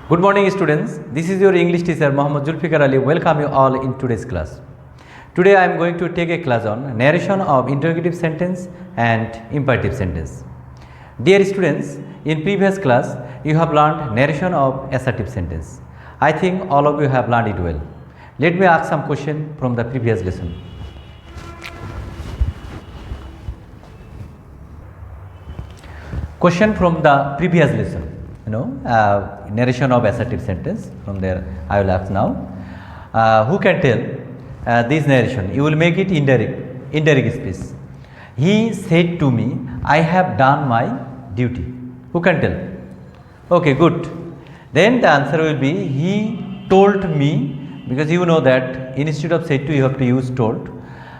Good morning students, this is your English teacher Md.Julfiker Ali. Welcome you all in today's class. Today I am going to take a class on narration of interrogative sentence and imperative sentence. Dear students, in previous class you have learned narration of assertive sentence. I think all of you have learned it well. Let me ask some question from the previous lesson. Question from the previous lesson, narration of assertive sentence. From there I will ask now, who can tell this narration? You will make it indirect speech. He said to me, I have done my duty. Who can tell? Okay, good. Then the answer will be, he told me, because you know that instead of said to you have to use told.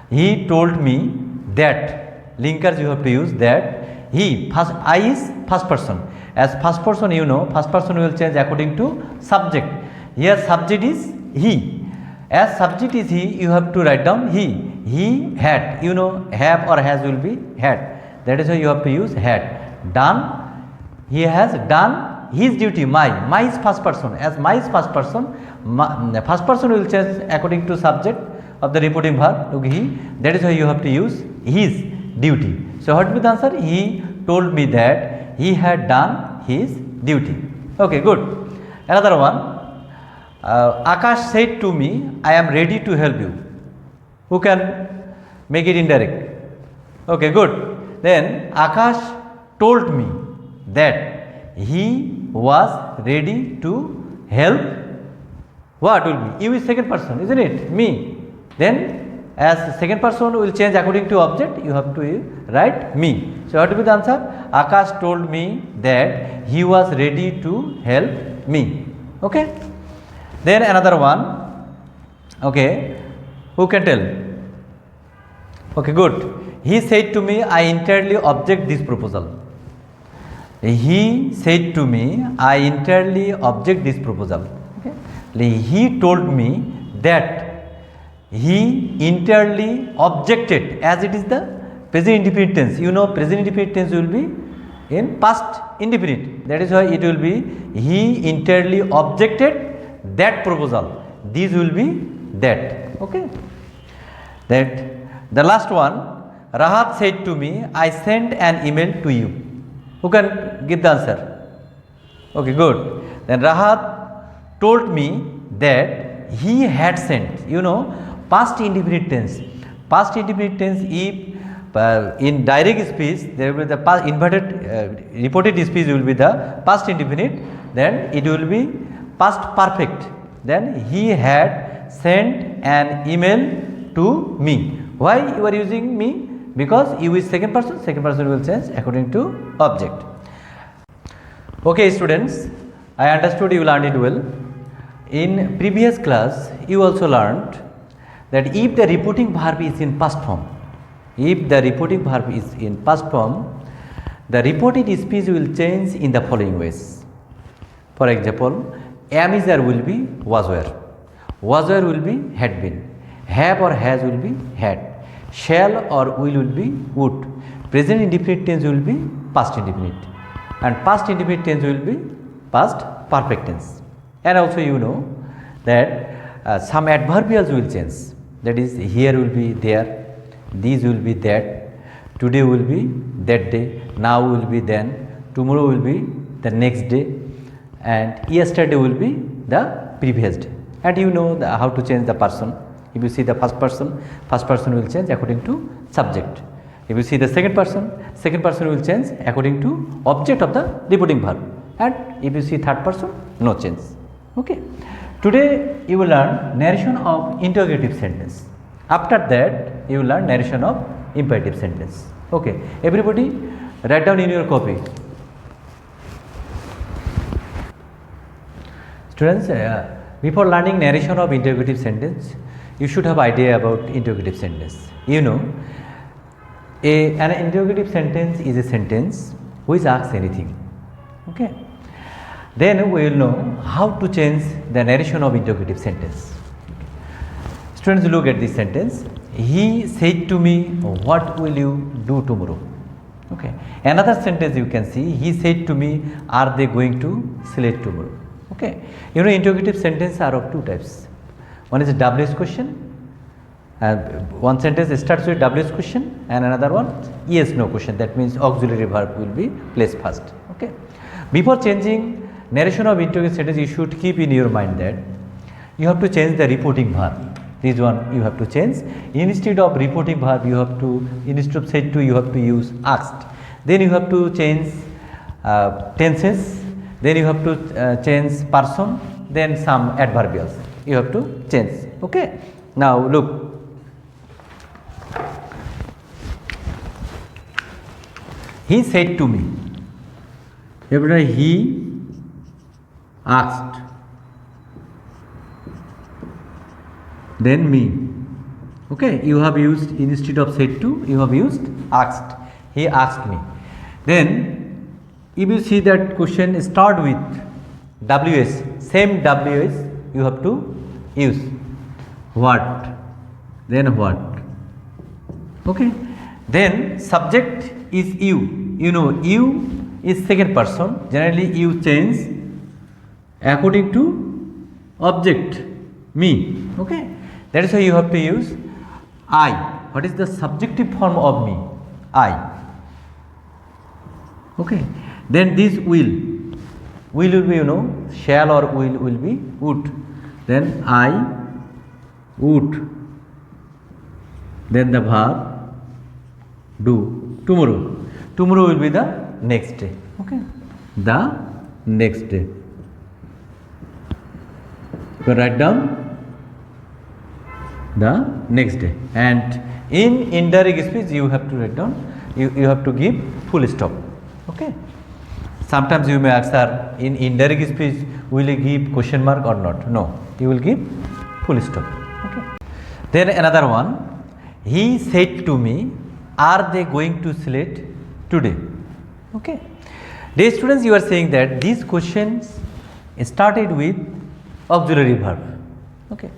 He told me that, linkers you have to use that. He, first I is first person. As first person, first person will change according to subject. Here subject is he. As subject is he, you have to write down he. He had, have or has will be had. That is why you have to use had. Done, he has done his duty. My is first person. As my is first person, first person will change according to subject of the reporting verb, he. That is why you have to use his duty. So what will be the answer? He told me that he had done his duty. Okay, good. Another one. Akash said to me, I am ready to help you. Who can make it indirect? Okay, good. Then Akash told me that he was ready to help. What will be? You is second person, isn't it? Me. Then as second person will change according to object, you have to write me. So what will be the answer? Akash told me that he was ready to help me. Okay. Then another one. Okay. Who can tell? Okay, good. He said to me, I entirely object this proposal. He said to me, I entirely object this proposal. Okay. He told me that he entirely objected, as it is the present indefinite tense. Present indefinite tense will be in past indefinite. That is why it will be he entirely objected that proposal. These will be that. Okay. That the last one. Rahat said to me, I sent an email to you. Who can give the answer? Okay, good. Then Rahat told me that he had sent. Past indefinite tense. Past indefinite tense, if in direct speech there will be the past inverted reported speech will be the past indefinite, then it will be past perfect. Then he had sent an email to me. Why you are using me? Because you is second person will change according to object. Okay students, I understood you learned it well. In previous class you also learned that if the reporting verb is in past form, the reported speech will change in the following ways. For example, am is there will be was were will be had been, have or has will be had, shall or will be would, present indefinite tense will be past indefinite, and past indefinite tense will be past perfect tense. And also that some adverbials will change. That is, here will be there, these will be that, today will be that day, now will be then, tomorrow will be the next day, and yesterday will be the previous day. And how to change the person. If you see the first person will change according to subject. If you see the second person will change according to object of the reporting verb. And if you see third person, no change. Okay. Today you will learn narration of interrogative sentence. After that you will learn narration of imperative sentence. Okay. Everybody write down in your copy. Students, before learning narration of interrogative sentence, you should have idea about interrogative sentence. An interrogative sentence is a sentence which asks anything. Okay. Then we will know how to change the narration of interrogative sentence. Students, look at this sentence. He said to me, what will you do tomorrow? Okay. Another sentence you can see, he said to me, are they going to select tomorrow? Okay, you know interrogative sentences are of two types. One is a WS question. One sentence starts with WS question and another one yes no question, that means auxiliary verb will be placed first. Okay. Before changing narration of interrogative sentence, you should keep in your mind that you have to change the reporting verb. This one you have to change. Instead of reporting verb, you have to, instead of said to, you have to use asked. Then you have to change tenses. Then you have to change person. Then some adverbials you have to change. Okay. Now look. He said to me. Every time he asked. Then me. Okay, you have used, instead of said to, you have used asked. He asked me. Then if you see that question start with WS, same WS you have to use. What? Then what? Okay. Then subject is you. You know you is second person. Generally you change according to object me. Okay. That is why you have to use I. What is the subjective form of me? I. Okay. Then this will be, you know, shall or will be would. Then I would. Then the verb do. Tomorrow. Tomorrow will be the next day. Okay. The next day. You can write down the next day. And in indirect speech you have to write down, you have to give full stop. Okay. Sometimes you may ask, sir, in indirect speech will you give question mark or not? No, you will give full stop. Okay. Then another one, he said to me, are they going to select today? Okay. Dear students, you are saying that these questions started with auxiliary verb. Okay.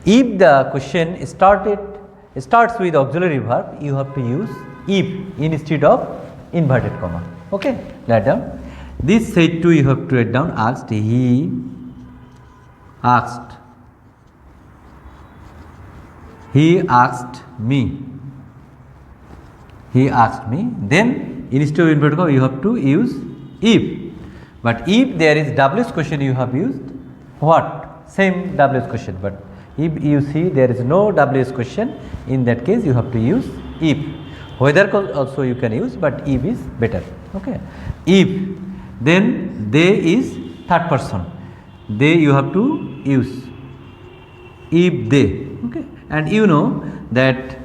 If the question starts with auxiliary verb, you have to use if instead of inverted comma. Okay. Write down. This said to, you have to write down asked. He asked. He asked me. He asked me. Then instead of inverted comma, you have to use if. But if there is WS question, you have used what? Same WS question. But if you see there is no WS question, in that case you have to use if. Whether also you can use, but if is better. Okay. If, then they is third person. They you have to use if they. Okay. And you know that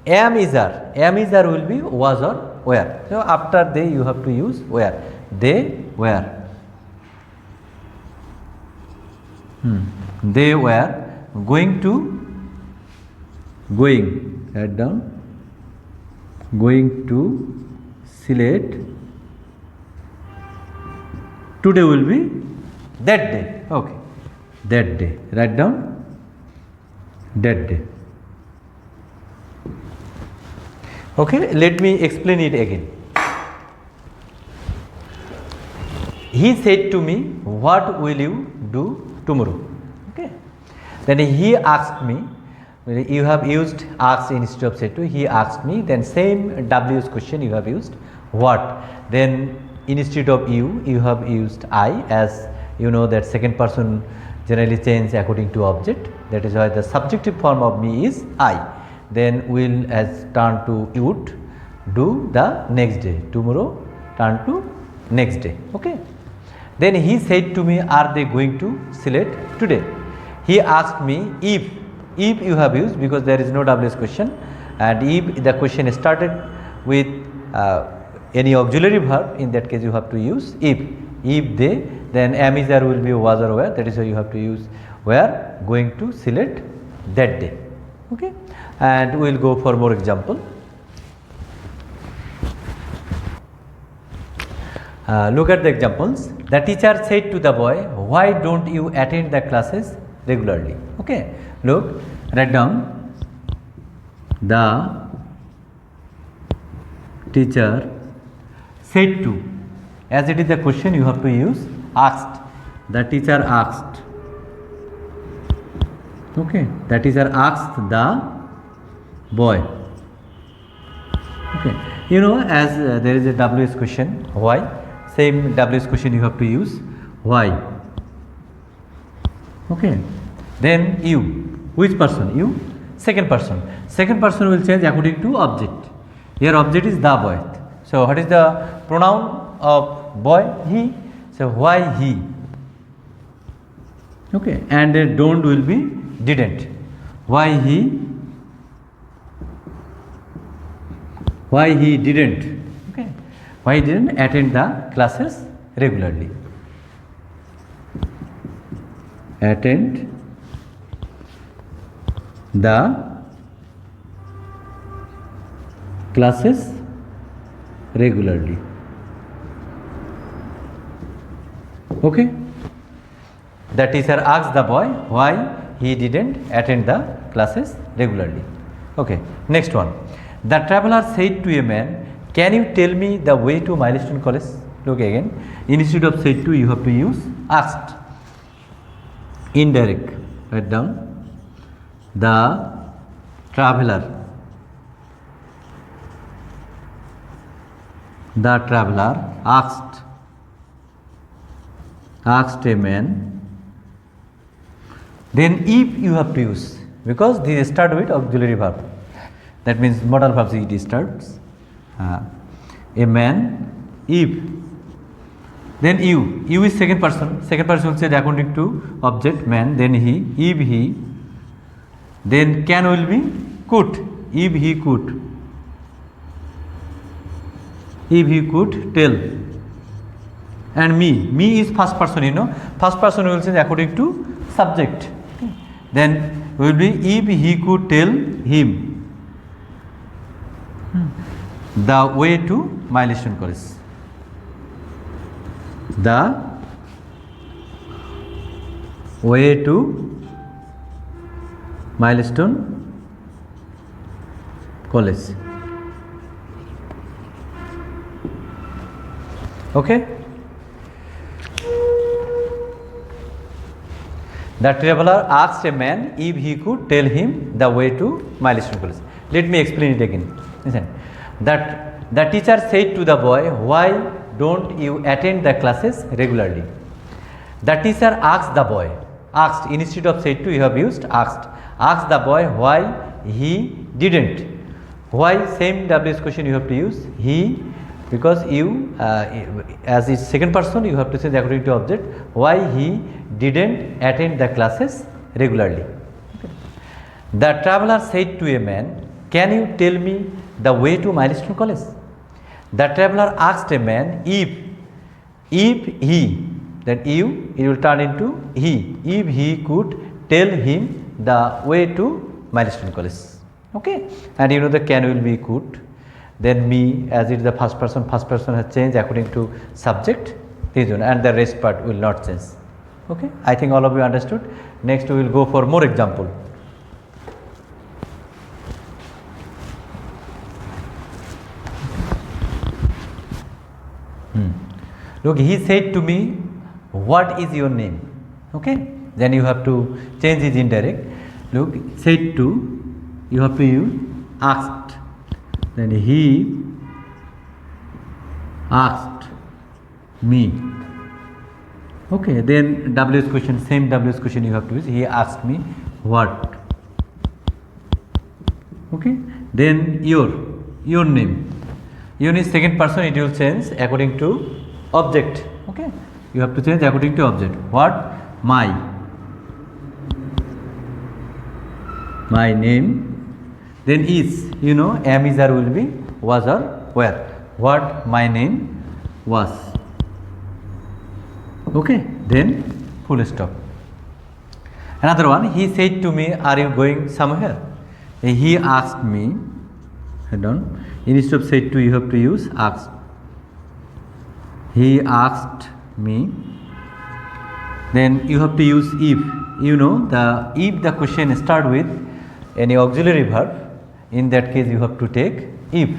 am is are will be was or were. So after they you have to use were. They were. They were going write down, going to select, today will be that day. Okay. That day. Write down that day. Okay. Let me explain it again. He said to me, what will you do tomorrow? Okay. Then he asked me, you have used asked instead of said to, he asked me, then same WS question you have used what. Then instead of you have used I, as you know that second person generally change according to object. That is why the subjective form of me is I. Then will as turn to would, do the next day. Tomorrow turn to next day. Okay. Then he said to me, are they going to select today? He asked me if you have used, because there is no WS question, and if the question started with any auxiliary verb, in that case you have to use if. If they, then am is will be was or were, that is why you have to use were going to select that day. Okay. And we will go for more example. Look at the examples. The teacher said to the boy, why don't you attend the classes regularly? Okay. Look, write down, the teacher said to, as it is the question you have to use asked. The teacher asked. Okay, the teacher asked the boy. Okay, you know, as there is a WS question, why? Same WS question you have to use, why? Okay, then you, which person? You, second person. Second person will change according to object. Here object is the boy. So what is the pronoun of boy? He. So why he? Okay, and don't will be didn't. Why he? Why he didn't? Okay, why he didn't attend the classes regularly? Attend the classes regularly. Okay, the teacher asked the boy why he didn't attend the classes regularly. Okay, next one. The traveler said to a man, can you tell me the way to Milestone College? Look again, instead of said to, you have to use asked. Indirect, write down. The traveler asked a man. Then if you have to use, because this start with auxiliary verb, that means modal verb it starts. A man, if, then you is second person will say according to object man, then he, if he, then can will be could, if he could tell, and me is first person, you know, first person will say according to subject. Then will be if he could tell him the way to Milestone College. The way to Milestone College. Okay. The traveler asked a man if he could tell him the way to Milestone College. Let me explain it again. Listen. That the teacher said to the boy, why don't you attend the classes regularly? The teacher asked the boy. Asked, instead of said to, you have used asked. Asked the boy why he didn't. Why? Same WS question you have to use he, because you as is second person you have to say according to object, why he didn't attend the classes regularly. Okay. The traveler said to a man, can you tell me the way to Milestone College? The traveler asked a man if he, then you, it will turn into he, if he could tell him the way to Milestone College. Okay, and you know the can will be could, then me, as it is the first person has changed according to subject, this one, and the rest part will not change. Okay, I think all of you understood. Next we will go for more example. Look, he said to me, what is your name? Okay, then you have to change his indirect. Look, said to, you have to use asked. Then he asked me. Okay, then WS question, same WS question you have to use. He asked me what. Okay, then your name. Your name is second person, it will change according to object. Okay, you have to change according to object. What? My name. Then is, you know, am, is, or will be was or were. What my name was. Okay, then full stop. Another one, he said to me, are you going somewhere? He asked me, head on, instead of said to, you have to use asked. He asked me. Then you have to use if. You know, if the question start with any auxiliary verb, in that case you have to take if,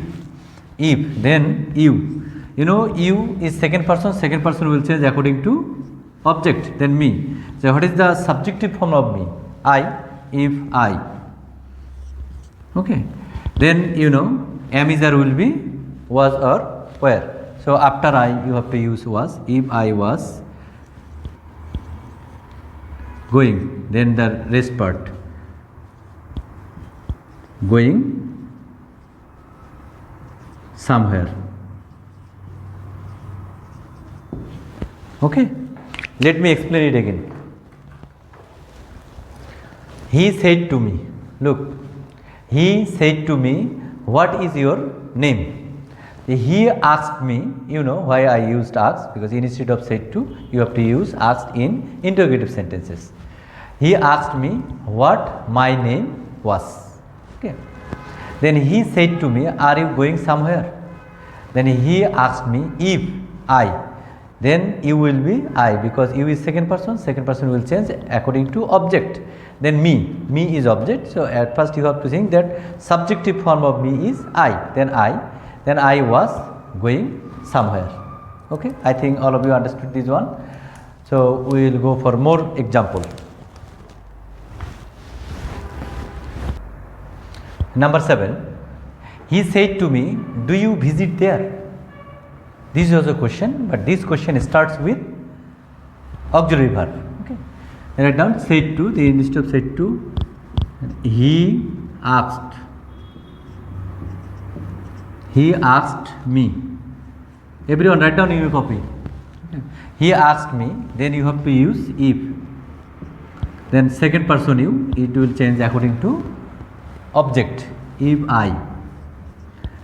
then you know, you is second person will change according to object, then me. So what is the subjective form of me? I, if I. Okay. Then you know am is or will be was or were. So after I you have to use was. If I was going, then the rest part going somewhere. Okay, let me explain it again. He said to me, look, he said to me, what is your name? He asked me, you know why I used asked, because instead of said to you have to use asked in interrogative sentences. He asked me what my name was. Okay. Then he said to me, are you going somewhere? Then he asked me if I, then you will be I, because you is second person will change according to object. Then me is object. So at first you have to think that subjective form of me is I, then I was going somewhere. Okay, I think all of you understood this one. So we will go for more example. Number 7, he said to me, do you visit there? This was a question, but this question starts with auxiliary verb. Okay, write down said to, the instead of said to, he asked me. Everyone write down in your copy. Okay. He asked me, then you have to use if. Then second person you, it will change according to object, if I.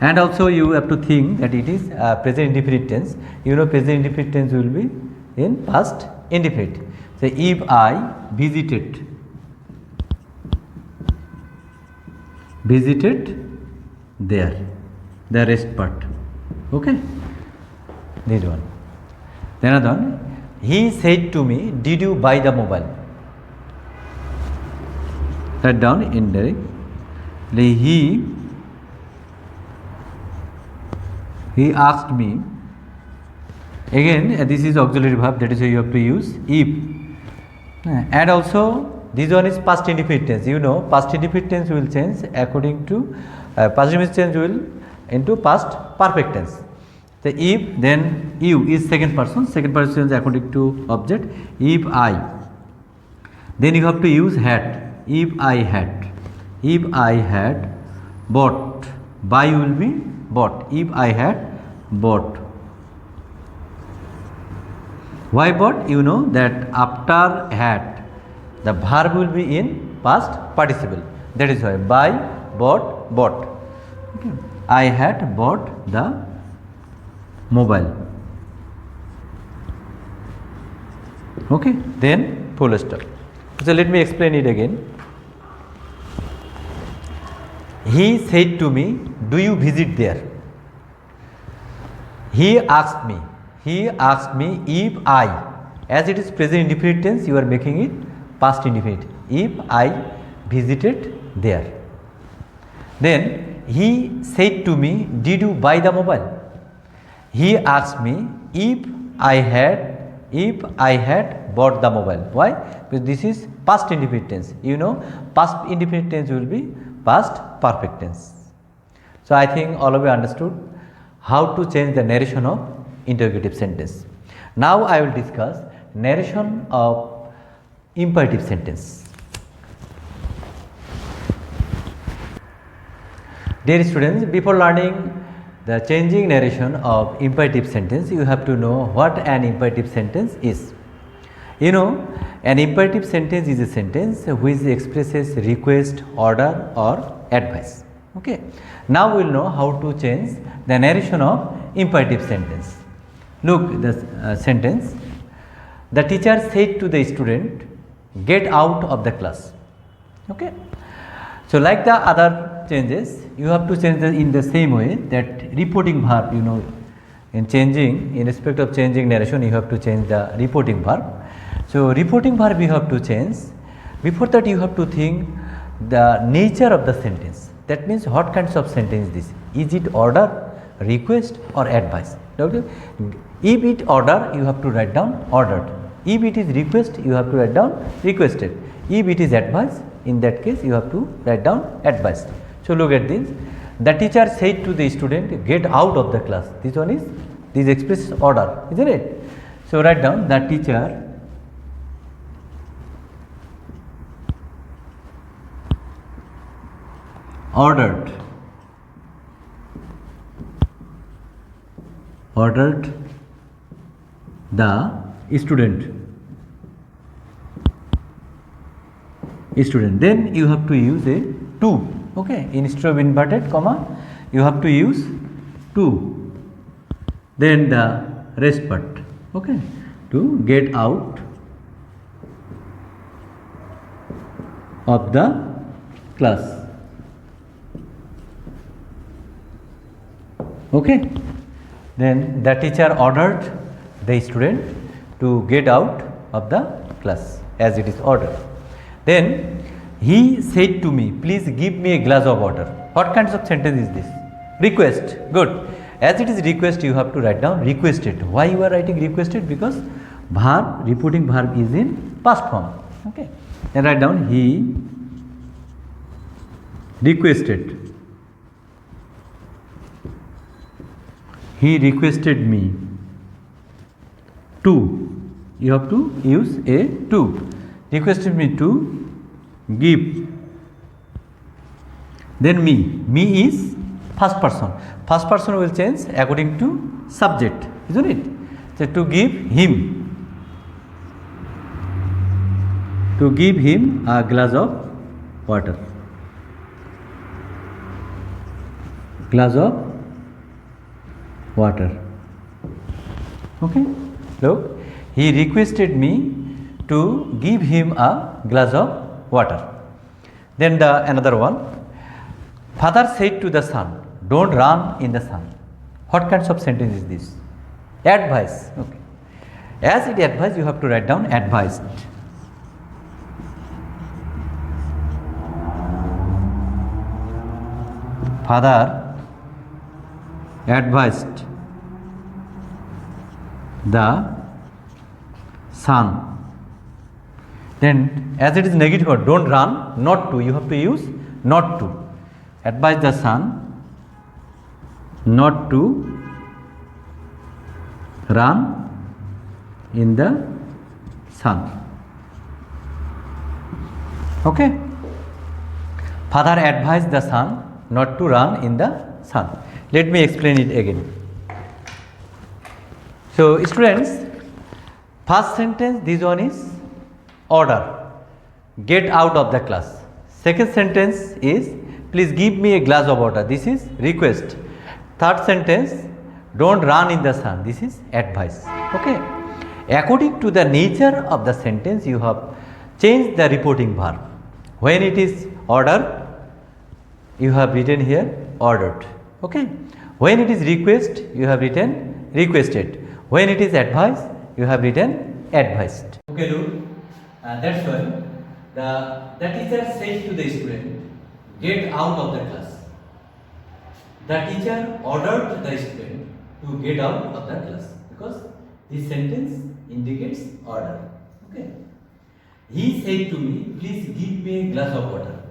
And also you have to think that it is present indefinite tense. You know present indefinite tense will be in past indefinite. So if I visited there, the rest part. Okay, this one. Then another one, he said to me, did you buy the mobile? Write down indirect. He asked me. Again this is auxiliary verb, that is why you have to use if. And also this one is past indefinite tense. You know past indefinite tense will change according to past indefinite tense will into past perfect tense. The if, then you is second person change according to object. If I, then you have to use had. If I had bought, buy will be bought. If I had bought. Why bought? You know that after had, the verb will be in past participle. That is why buy, bought. Okay. I had bought the mobile. Okay. Then full stop. So let me explain it again. He said to me, do you visit there? He asked me if I, as it is present indefinite tense, you are making it past indefinite. If I visited there. Then he said to me, did you buy the mobile? He asked me if I had bought the mobile. Why? Because this is past indefinite tense. You know past indefinite tense will be past perfect tense. So I think all of you understood how to change the narration of interrogative sentence. Now I will discuss narration of imperative sentence. Dear students, before learning the changing narration of imperative sentence, you have to know what an imperative sentence is. You know, an imperative sentence is a sentence which expresses request, order or advice. Okay. Now we will know how to change the narration of imperative sentence. Look the sentence. The teacher said to the student, get out of the class. Okay. So like the other changes, you have to change in the same way that reporting verb, you know, in respect of changing narration, you have to change the reporting verb. So reporting verb you have to change. Before that you have to think the nature of the sentence. That means what kinds of sentence this? Is it order, request or advice? Okay. If it order, you have to write down ordered. If it is request, you have to write down requested. If it is advice, in that case you have to write down advised. So look at this. The teacher said to the student, get out of the class. This one is, this expresses order, isn't it? So write down, the teacher ordered the student. Then you have to use a to. Okay, instead of inverted comma, you have to use to. Then the rest part. Okay, to get out of the class. Okay, then the teacher ordered the student to get out of the class as it is ordered. Then he said to me, please give me a glass of water. What kinds of sentence is this? Request. Good. As it is request, you have to write down requested. Why you are writing requested? Because verb, reporting verb is in past form. Okay. Then write down, he requested. He requested me to. You have to use a to. Requested me to give. Then me. Me is first person. First person will change according to subject, isn't it? So to give him. To give him a glass of water. Glass of water. Okay. Look, he requested me to give him a glass of water. Then the another one. Father said to the son, don't run in the sun. What kinds of sentence is this? Advice. Okay. As it advice, you have to write down advised. Father advised the son. Then as it is negative word, don't run, not to, you have to use not to. Advise the son not to run in the sun. Okay. Father advised the son not to run in the sun. Let me explain it again. So students, first sentence, this one is order, get out of the class. Second sentence is, please give me a glass of water. This is request. Third sentence, don't run in the sun. This is advice. Okay. According to the nature of the sentence, you have changed the reporting verb. When it is order, you have written here ordered. Okay. When it is request, you have written requested. When it is advice, you have written advised. Okay, look, that's why the teacher says to the student, get out of the class. The teacher ordered the student to get out of the class because this sentence indicates order. Okay. He said to me, please give me a glass of water.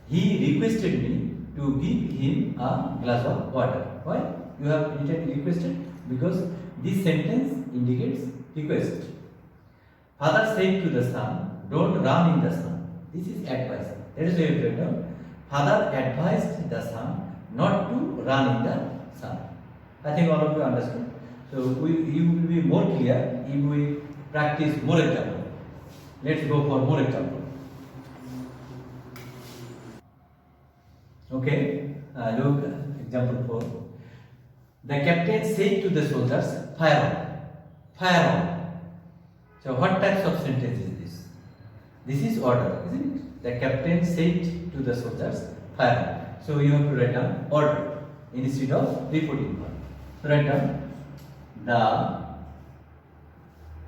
He requested me to give him a glass of water. Why? You have written requested because this sentence indicates request. Father said to the son, don't run in the sun. This is advice. That is why you write down. Father advised the son not to run in the sun. I think all of you understood. So you will be more clear if we practice more example. Let's go for more example. Okay, look, example 4. The captain said to the soldiers, fire on, fire on. So what types of sentence is this? This is order, isn't it? The captain said to the soldiers, fire on. So you have to write down order instead of reporting verb. So write down, the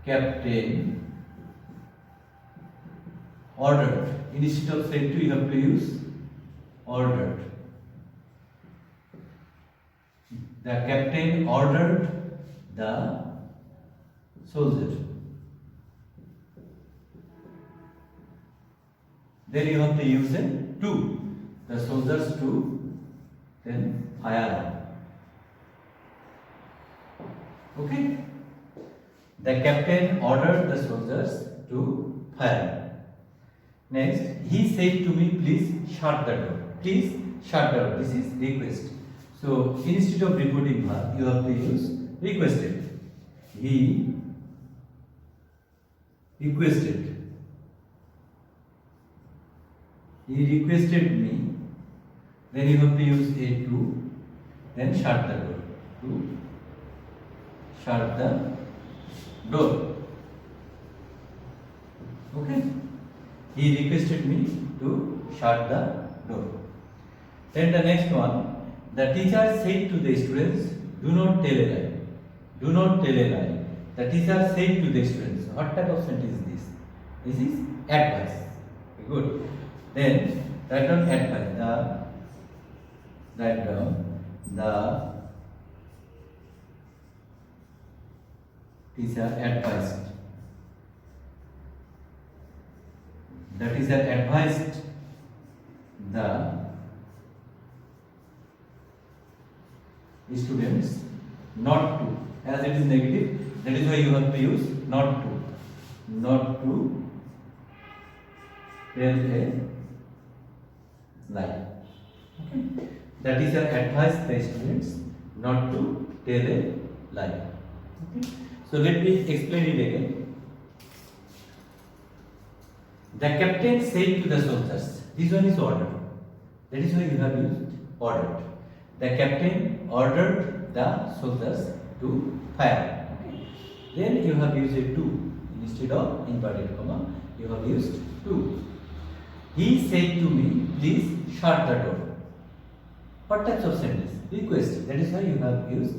captain ordered. Instead of said to, you have to use ordered. The captain ordered the soldier. then you have to use a to. The soldiers to then fire on. Okay. The captain ordered the soldiers to fire. Next, he said to me, please shut the door. Please shut the door. This is request. So instead of reporting verb, you have to use requested. He requested. He requested me. Then you have to use a to. Then shut the door. To shut the door. Okay. He requested me to shut the door. Then the next one. The teacher said to the students, do not tell a lie. Do not tell a lie. The teacher said to the students. What type of sentence is this? This is advice. Okay, good. Then write down advice. Write down the teacher advised. The teacher advised the students not to. As it is negative, that is why you have to use not to. Not to tell a lie. Okay. The teacher advised the students not to tell a lie. Okay. So let me explain it again. The captain said to the soldiers, this one is order. That is why you have used ordered. The captain ordered the soldiers to fire. Okay. Then you have used a to instead of inverted comma. You have used to. He said to me, please shut the door. What types of sentence? Request. That is why you have used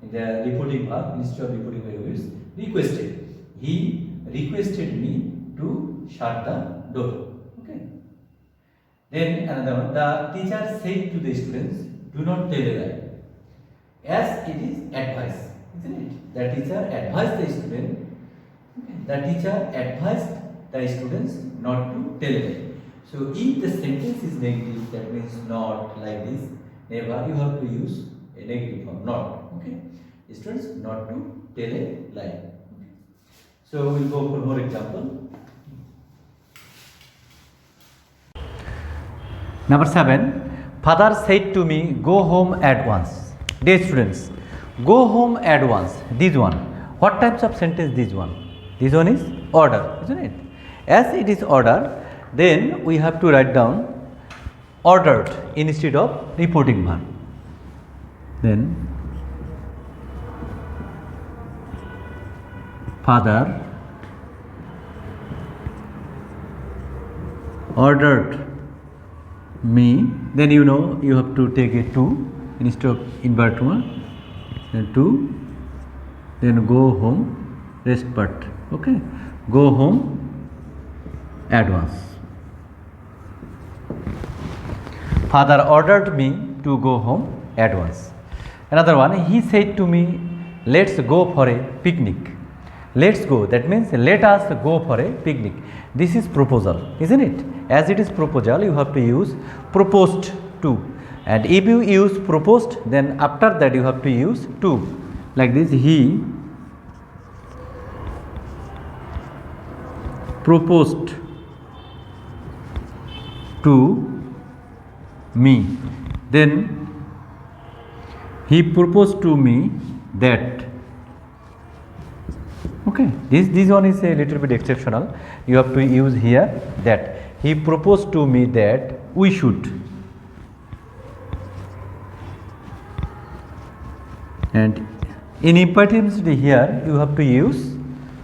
in the reporting verb instead of reporting verb you use requested. He requested me to shut the door. Okay. Then another one. The teacher said to the students, do not tell a lie. As it is advice, isn't it? The teacher advised the student. Okay. The teacher advised the students not to tell a lie. So if the sentence is negative, that means not, like this, never, you have to use a negative form, not. Okay. Students not to tell a lie. Okay. So we'll go for more example. Number 7. Father said to me, go home at once. Dear students, go home at once. This one. What types of sentence this one? This one is order, isn't it? As it is order, then we have to write down ordered instead of reporting verb. Then father ordered me, then you know you have to take a to instead of invert one, then to, then go home, rest part. Okay, go home at once. Father ordered me to go home at once. Another one, he said to me, let's go for a picnic. Let's go, that means let us go for a picnic. This is proposal, isn't it? As it is proposal, you have to use proposed to. And if you use proposed, then after that you have to use to. Like this, he proposed to me. Then he proposed to me that. Okay, this one is a little bit exceptional. You have to use here that. He proposed to me that we should. And in imperative here you have to use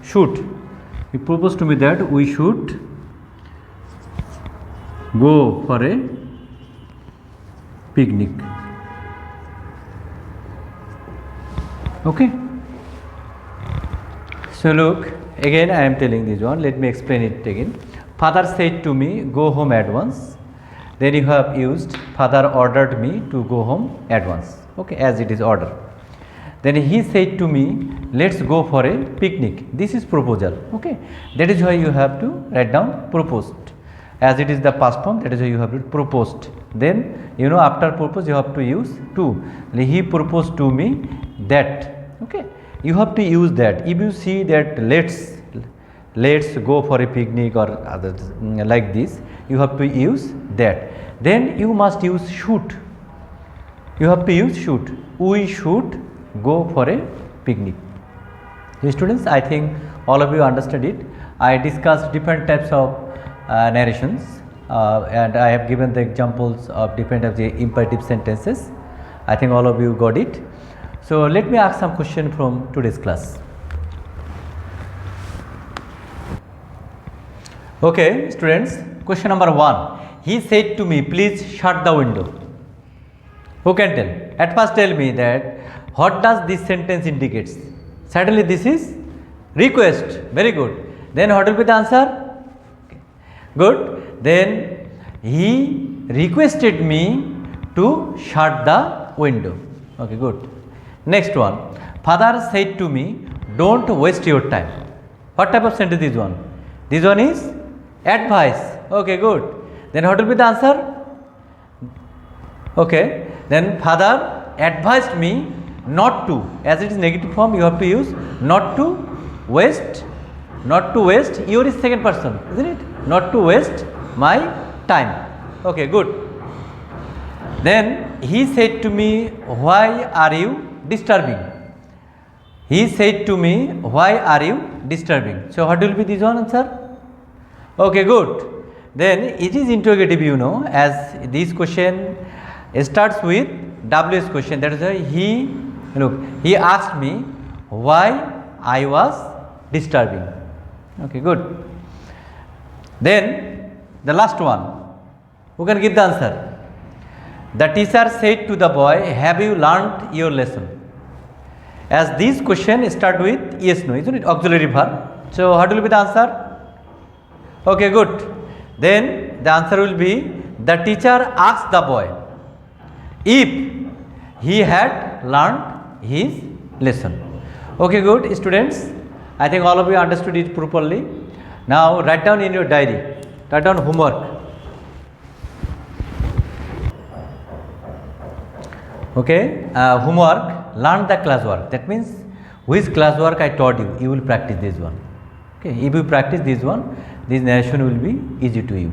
should. He proposed to me that we should go for a picnic. Okay. So look, again I am telling this one. Let me explain it again. Father said to me, go home at once. Then you have used father ordered me to go home at once. Okay, as it is order. Then he said to me, let's go for a picnic. This is proposal. Okay, that is why you have to write down proposed. as it is the past form, that is why you have to proposed. Then you know after propose you have to use to. He proposed to me that. Okay, you have to use that. If you see that let's go for a picnic or other like this, you have to use that. Then you must use should. You have to use should. We should go for a picnic. Students, I think all of you understood it. I discussed different types of narrations and I have given the examples of different types of imperative sentences. I think all of you got it. So let me ask some question from today's class. Okay, students, question number 1. He said to me, please shut the window. Who can tell? At first tell me that what does this sentence indicates? Certainly this is request. Very good. Then what will be the answer? Good. Then he requested me to shut the window. Okay, good. Next one. Father said to me, don't waste your time. What type of sentence is one? This one is advice. Okay, good. Then what will be the answer? Okay. Then father advised me not to. As it is negative form, you have to use not to waste. Not to waste. Your is second person, isn't it? Not to waste my time. Okay, good. Then he said to me, why are you disturbing? He said to me, why are you disturbing? So what will be this one answer? Okay, good. Then it is interrogative, you know, as this question starts with WS question. That is why he asked me why I was disturbing. Okay, good. Then the last one. Who can give the answer? The teacher said to the boy, have you learnt your lesson? As this question start with yes, no, isn't it? Auxiliary verb. So what will be the answer? Okay, good. Then the answer will be the teacher asked the boy if he had learned his lesson. Okay, good, students. I think all of you understood it properly. Now write down in your diary. Write down homework. Okay, homework, learn the classwork. That means which classwork I taught you, you will practice this one. Okay, if you practice this one, this narration will be easy to you.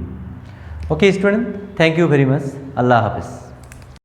Okay, student, thank you very much. Allah Hafiz.